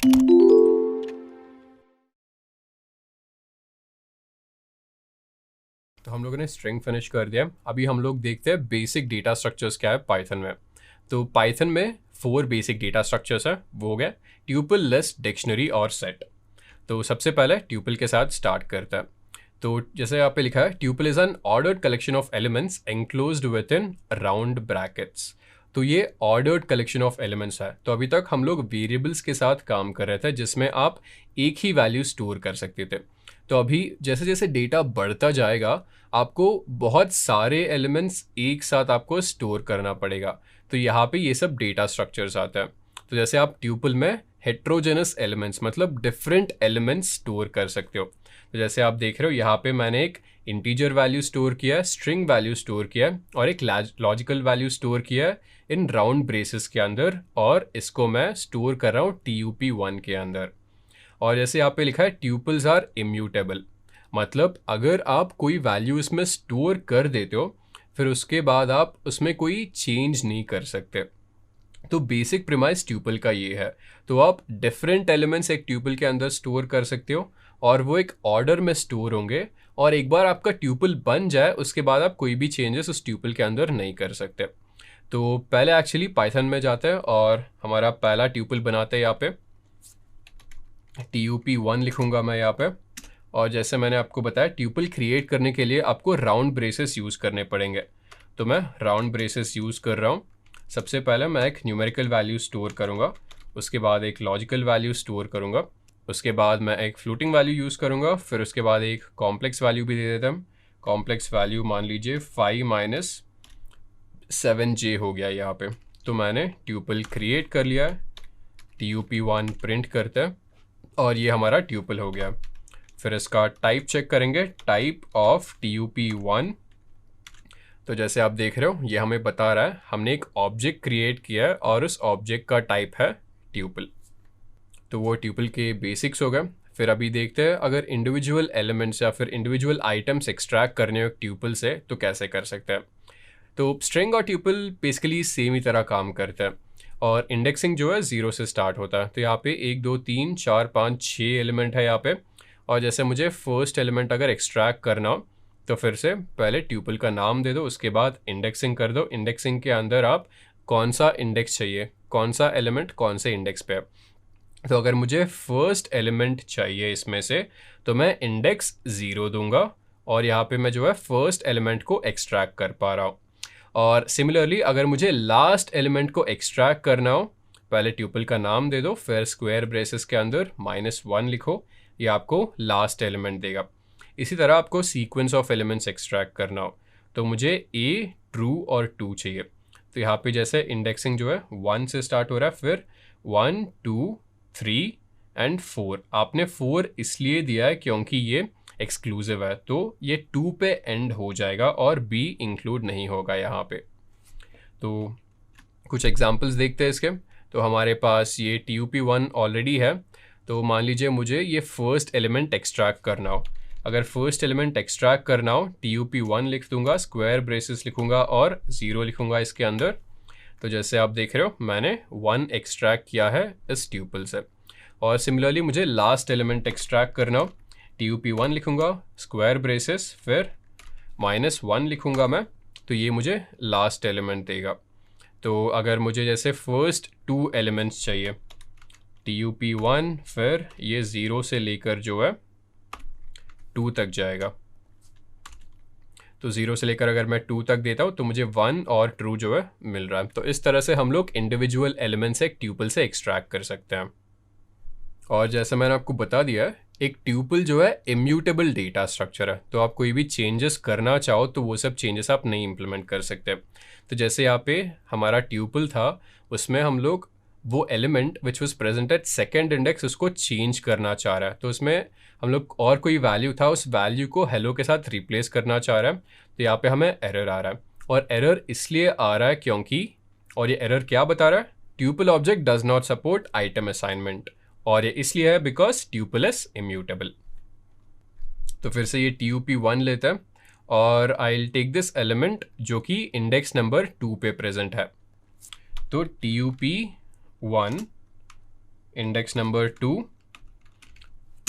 तो हम लोगों ने स्ट्रिंग फिनिश कर दिया। अभी हम लोग देखते हैं बेसिक डेटा स्ट्रक्चर्स क्या है पाइथन में। तो पाइथन में 4 बेसिक डेटा स्ट्रक्चर्स है, वो हो गया ट्यूपल, लिस्ट, डिक्शनरी और सेट। तो सबसे पहले ट्यूपल के साथ स्टार्ट करते हैं। तो जैसे यहाँ पे लिखा है, tuple is an ordered collection of elements enclosed within round brackets. तो ये ऑर्डर्ड कलेक्शन ऑफ एलिमेंट्स है। तो अभी तक हम लोग वेरिएबल्स के साथ काम कर रहे थे जिसमें आप एक ही वैल्यू स्टोर कर सकते थे। तो अभी जैसे जैसे डेटा बढ़ता जाएगा आपको बहुत सारे एलिमेंट्स एक साथ आपको स्टोर करना पड़ेगा। तो यहाँ पे ये सब डेटा स्ट्रक्चर्स आते हैं। तो जैसे आप ट्यूपल में हेट्रोजेनस एलिमेंट्स मतलब डिफरेंट एलिमेंट्स स्टोर कर सकते हो। तो जैसे आप देख रहे हो यहाँ पे मैंने एक इंटीजर वैल्यू स्टोर किया है, स्ट्रिंग वैल्यू स्टोर किया है और एक लॉजिकल वैल्यू स्टोर किया है इन राउंड ब्रेसेस के अंदर, और इसको मैं स्टोर कर रहा हूँ TUP1 के अंदर। और जैसे यहाँ पे लिखा है ट्यूपल्स आर इम्यूटेबल, मतलब अगर आप कोई वैल्यू इसमें स्टोर कर देते हो फिर उसके बाद आप उसमें कोई चेंज नहीं कर सकते। तो बेसिक प्रीमाइस ट्यूपल का ये है। तो आप डिफरेंट एलिमेंट्स एक ट्यूपल के अंदर स्टोर कर सकते हो और वो एक ऑर्डर में स्टोर होंगे, और एक बार आपका ट्यूपल बन जाए उसके बाद आप कोई भी चेंजेस उस ट्यूपल के अंदर नहीं कर सकते। तो पहले एक्चुअली पाइथन में जाते हैं और हमारा पहला ट्यूपल बनाते हैं। यहाँ पे TUP1 लिखूंगा मैं यहाँ पे। और जैसे मैंने आपको बताया ट्यूपल क्रिएट करने के लिए आपको राउंड ब्रेसेस यूज़ करने पड़ेंगे। तो मैं राउंड ब्रेसेस यूज़ कर रहा हूँ। सबसे पहले मैं एक न्यूमेरिकल वैल्यू स्टोर करूँगा, उसके बाद एक लॉजिकल वैल्यू स्टोर करूँगा, उसके बाद मैं एक फ्लोटिंग वैल्यू यूज़ करूँगा, फिर उसके बाद एक कॉम्प्लेक्स वैल्यू भी दे देते हैं। कॉम्प्लेक्स वैल्यू मान लीजिए 5 - 7j हो गया यहाँ पे। तो मैंने ट्यूपल क्रिएट कर लिया है। TUP1 प्रिंट करते हैं और ये हमारा ट्यूपल हो गया। फिर इसका टाइप चेक करेंगे, टाइप ऑफ TUP1। तो जैसे आप देख रहे हो ये हमें बता रहा है हमने एक ऑब्जेक्ट क्रिएट किया है और उस ऑब्जेक्ट का टाइप है ट्यूपल। तो वो ट्यूपल के बेसिक्स हो गए। फिर अभी देखते हैं अगर इंडिविजुअल एलिमेंट्स या फिर इंडिविजुअल आइटम्स एक्सट्रैक्ट करने हो ट्यूपल से तो कैसे कर सकते हैं। तो स्ट्रिंग और ट्यूपल बेसिकली सेम ही तरह काम करते हैं और इंडेक्सिंग जो है 0 से स्टार्ट होता है। तो यहाँ पे 1 2 3 4 5 6 एलिमेंट है यहाँ पे। और जैसे मुझे फर्स्ट एलिमेंट अगर एक्सट्रैक्ट करना हो तो फिर से पहले ट्यूपल का नाम दे दो, उसके बाद इंडेक्सिंग कर दो। इंडेक्सिंग के अंदर आप कौन सा इंडेक्स चाहिए, कौन सा एलिमेंट कौन से इंडेक्स पे है। तो अगर मुझे फर्स्ट एलिमेंट चाहिए इसमें से तो मैं इंडेक्स 0 दूंगा और यहाँ पे मैं जो है फर्स्ट एलिमेंट को एक्सट्रैक्ट कर पा रहा हूँ। और सिमिलरली अगर मुझे लास्ट एलिमेंट को एक्सट्रैक्ट करना हो, पहले ट्यूपल का नाम दे दो, फिर स्क्वायर ब्रेसेस के अंदर -1 लिखो, ये आपको लास्ट एलिमेंट देगा। इसी तरह आपको सीक्वेंस ऑफ एलिमेंट्स एक्सट्रैक्ट करना हो तो मुझे A, ट्रू और 2 चाहिए। तो यहाँ पे जैसे इंडेक्सिंग जो है 1 से स्टार्ट हो रहा है, फिर 1 2 3 एंड 4। आपने 4 इसलिए दिया है क्योंकि ये एक्सक्लूसिव है, तो ये 2 पे एंड हो जाएगा और B इंक्लूड नहीं होगा यहाँ पे। तो कुछ एग्जांपल्स देखते हैं इसके। तो हमारे पास ये TUP1 ऑलरेडी है। तो मान लीजिए मुझे ये फर्स्ट एलिमेंट एक्सट्रैक्ट करना हो। अगर फर्स्ट एलिमेंट एक्सट्रैक्ट करना हो TUP1 लिख दूंगा, स्क्वायर ब्रेसेस लिखूंगा और 0 लिखूंगा इसके अंदर। तो जैसे आप देख रहे हो मैंने 1 एक्सट्रैक्ट किया है इस ट्यूपल से। और सिमिलरली मुझे लास्ट एलिमेंट एक्सट्रैक्ट करना हो, TUP1 लिखूंगा, स्क्वायर ब्रेसेस, फिर -1 लिखूंगा मैं, तो ये मुझे लास्ट एलिमेंट देगा। तो अगर मुझे जैसे फर्स्ट 2 एलिमेंट्स चाहिए, TUP1 फिर ये 0 से लेकर जो है 2 तक जाएगा। तो 0 से लेकर अगर मैं 2 तक देता हूँ तो मुझे 1 और ट्रू जो है मिल रहा है। तो इस तरह से हम लोग इंडिविजुअल एलिमेंट्स एक ट्यूपल से एक्सट्रैक्ट कर सकते हैं। और जैसे मैंने आपको बता दिया है एक ट्यूपल जो है इम्यूटेबल डेटा स्ट्रक्चर है। तो आप कोई भी चेंजेस करना चाहो तो वो सब चेंजेस आप नहीं इम्प्लीमेंट कर सकते। तो जैसे यहाँ पे हमारा ट्यूपल था उसमें हम लोग वो element which was present at second index उसको चेंज करना चाह रहा है। तो उसमें हम लोग और कोई वैल्यू था उस वैल्यू को हेलो के साथ रिप्लेस करना चाह रहा है। तो यहाँ पे हमें एरर आ रहा है, और एरर इसलिए आ रहा है क्योंकि, और ये एरर क्या बता रहा है, tuple object does not support item assignment, और ये इसलिए है बिकॉज ट्यूपल इज इम्यूटेबल। तो फिर से ये TUP1 लेते हैं और I will take this element जो कि इंडेक्स नंबर 2 पे प्रेजेंट है। तो TUP1 इंडेक्स नंबर 2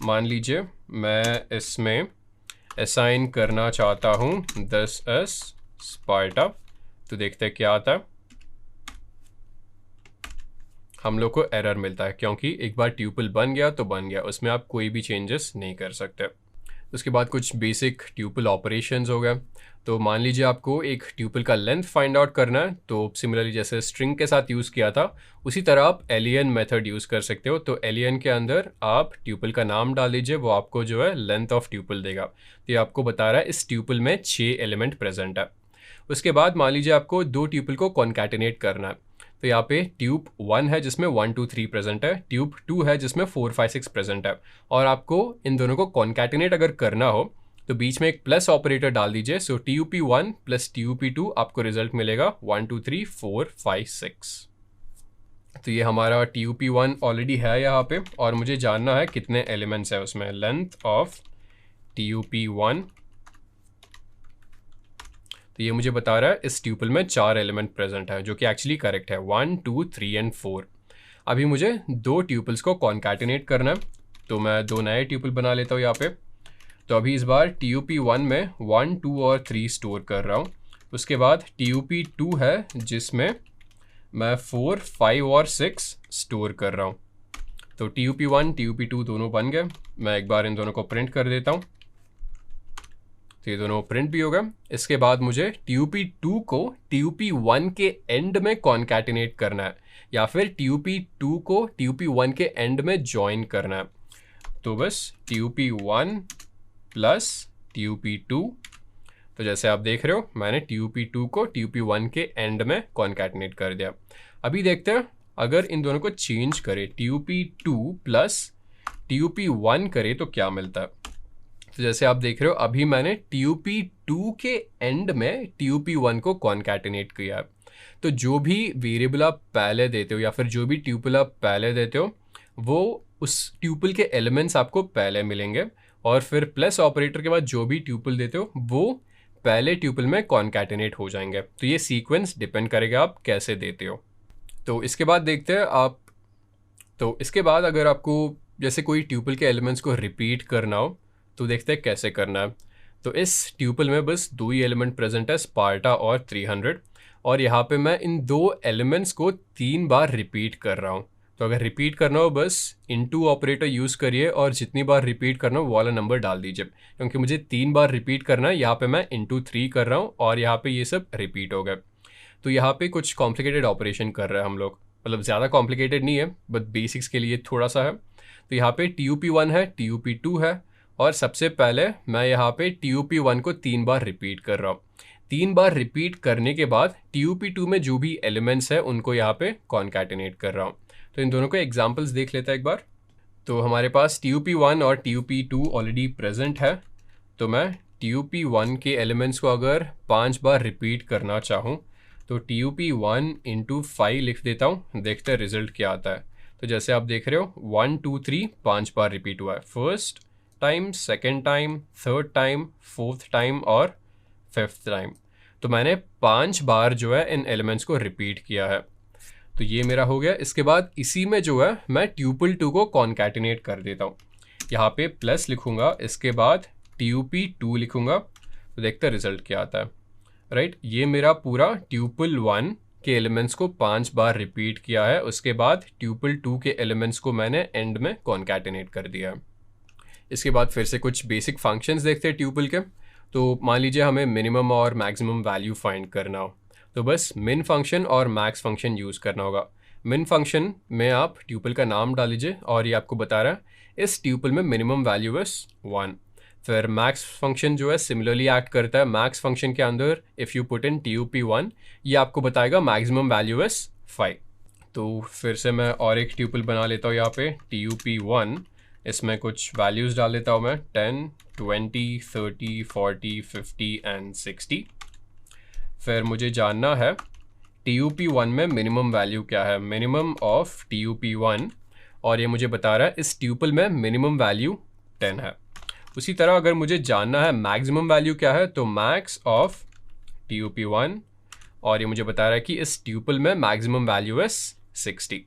मान लीजिए मैं इसमें असाइन करना चाहता हूँ 10s स्पार्टा। तो देखते हैं क्या आता है। हम लोग को एरर मिलता है क्योंकि एक बार ट्यूपल बन गया तो बन गया, उसमें आप कोई भी चेंजेस नहीं कर सकते। उसके बाद कुछ बेसिक ट्यूपल ऑपरेशंस हो गए। तो मान लीजिए आपको एक ट्यूपल का लेंथ फाइंड आउट करना है, तो सिमिलरली जैसे स्ट्रिंग के साथ यूज़ किया था उसी तरह आप एलियन मेथड यूज़ कर सकते हो। तो एलियन के अंदर आप ट्यूपल का नाम डाल दीजिए, वो आपको जो है लेंथ ऑफ ट्यूपल देगा। तो ये आपको बता रहा है इस ट्यूपल में 6 एलिमेंट प्रेजेंट है। उसके बाद मान लीजिए आपको 2 ट्यूपल को कॉन्कैटिनेट करना है। तो यहाँ पे ट्यूब 1 है जिसमें 1 2 3 प्रेजेंट है, ट्यूब 2 है जिसमें 4 5 6 प्रेजेंट है, और आपको इन दोनों को कॉन्कैटिनेट अगर करना हो तो बीच में एक प्लस ऑपरेटर डाल दीजिए। सो TUP1 प्लस TUP2 आपको रिजल्ट मिलेगा 1 2 3 4 5 6। तो ये हमारा TUP1 ऑलरेडी है यहाँ पे, और मुझे जानना है कितने एलिमेंट्स है उसमें। लेंथ ऑफ TUP1, तो ये मुझे बता रहा है इस ट्यूपल में 4 एलिमेंट प्रेजेंट है, जो कि एक्चुअली करेक्ट है, 1 2 3 एंड 4। अभी मुझे 2 ट्यूपल्स को कॉन्कैटिनेट करना है, तो मैं 2 नए ट्यूपल बना लेता हूँ यहाँ पे। तो अभी इस बार TUP1 में 1 2 और 3 स्टोर कर रहा हूँ। उसके बाद TUP2 है जिसमें मैं 4 5 और 6 स्टोर कर रहा हूँ। तो TUP1 TUP2 दोनों बन गए। मैं एक बार इन दोनों को प्रिंट कर देता हूँ, तो ये दोनों प्रिंट भी हो गए। इसके बाद मुझे TUP2 को TUP1 के एंड में कॉन्कैटिनेट करना है, या फिर TUP2 को TUP1 के एंड में ज्वाइन करना है। तो बस TUP1 प्लस TUP2, तो जैसे आप देख रहे हो मैंने TUP2 को TUP1 के एंड में कॉन्कैटिनेट कर दिया। अभी देखते हैं अगर इन दोनों को चेंज करें, TUP2 प्लस TUP1 करे तो क्या मिलता है। तो जैसे आप देख रहे हो अभी मैंने TUP2 के एंड में TUP1 को कॉन्कैटिनेट किया है। तो जो भी वेरिएबल आप पहले देते हो या फिर जो भी ट्यूपल आप पहले देते हो वो उस ट्यूपल के एलिमेंट्स आपको पहले मिलेंगे, और फिर प्लस ऑपरेटर के बाद जो भी ट्यूपल देते हो वो पहले ट्यूपल में कॉन्कैटिनेट हो जाएंगे। तो ये सीक्वेंस डिपेंड करेगा आप कैसे देते हो। तो इसके बाद देखते हैं आप, तो इसके बाद अगर आपको जैसे कोई ट्यूपल के एलिमेंट्स को रिपीट करना हो तो देखते हैं कैसे करना है। तो इस ट्यूपल में बस 2 ही एलिमेंट प्रेजेंट है, स्पार्टा और 300, और यहाँ पे मैं इन 2 एलिमेंट्स को 3 बार रिपीट कर रहा हूँ। तो अगर रिपीट करना हो बस इनटू ऑपरेटर यूज़ करिए और जितनी बार रिपीट करना हो वो वाला नंबर डाल दीजिए, क्योंकि मुझे 3 बार रिपीट करना है। यहाँ पे मैं इंटू 3 कर रहा हूँ और यहाँ पे ये सब रिपीट हो गए। तो यहाँ पे कुछ कॉम्प्लिकेटेड ऑपरेशन कर रहे हैं हम लोग, मतलब ज़्यादा कॉम्प्लिकेटेड नहीं है बट बेसिक्स के लिए थोड़ा सा है। तो यहाँ पे TUP1 है, TUP2 है, और सबसे पहले मैं यहाँ पे TUP1 को 3 बार रिपीट कर रहा हूँ। 3 बार रिपीट करने के बाद TUP2 में जो भी एलिमेंट्स है उनको यहाँ पे कॉन्कैटिनेट कर रहा हूँ। तो इन दोनों को एग्जांपल्स देख लेते हैं एक बार। तो हमारे पास TUP1 और TUP2 ऑलरेडी प्रेजेंट है। तो मैं TUP1 के एलिमेंट्स को अगर 5 बार रिपीट करना चाहूँ तो TUP1 इंटू 5 लिख देता हूँ, देखते हैं रिजल्ट क्या आता है। तो जैसे आप देख रहे हो 1 2 3 5 बार रिपीट हुआ है, first time, second time, third time, fourth time और फिफ्थ टाइम। तो मैंने 5 बार जो है इन एलिमेंट्स को रिपीट किया है। तो ये मेरा हो गया। इसके बाद इसी में जो है मैं ट्यूपल 2 को कॉन्कैटिनेट कर देता हूँ। यहाँ पे प्लस लिखूंगा, इसके बाद TUP2 लिखूंगा, तो देखते हैं रिजल्ट क्या आता है। राइट, ये मेरा पूरा ट्यूपल 1 के एलिमेंट्स को 5 बार रिपीट किया है। उसके बाद ट्यूपल 2 के एलिमेंट्स को मैंने एंड में कॉन्कैटिनेट कर दिया है। इसके बाद फिर से कुछ बेसिक फंक्शंस देखते हैं ट्यूपल के। तो मान लीजिए हमें मिनिमम और मैक्सिमम वैल्यू फाइंड करना हो, तो बस मिन फंक्शन और मैक्स फंक्शन यूज़ करना होगा। मिन फंक्शन में आप ट्यूपल का नाम डाल लीजिए और ये आपको बता रहा है इस ट्यूपल में मिनिमम वैल्यू इज 1। फिर मैक्स फंक्शन जो है सिमिलरली एक्ट करता है। मैक्स फंक्शन के अंदर if you put in TUP1 ये आपको बताएगा मैक्सिमम वैल्यू इज 5। तो फिर से मैं और एक ट्यूपल बना लेता हूँ यहाँ पे TUP1, इसमें कुछ वैल्यूज़ डाल लेता हूँ मैं 10 20 30 40 50 एंड 60। फिर मुझे जानना है TUP1 में मिनिमम वैल्यू क्या है, मिनिमम ऑफ TUP1, और ये मुझे बता रहा है इस ट्यूपल में मिनिमम वैल्यू 10 है। उसी तरह अगर मुझे जानना है मैक्सिमम वैल्यू क्या है तो मैक्स ऑफ TUP1, और ये मुझे बता रहा है कि इस ट्यूपल में मैक्सिमम वैल्यू है 60।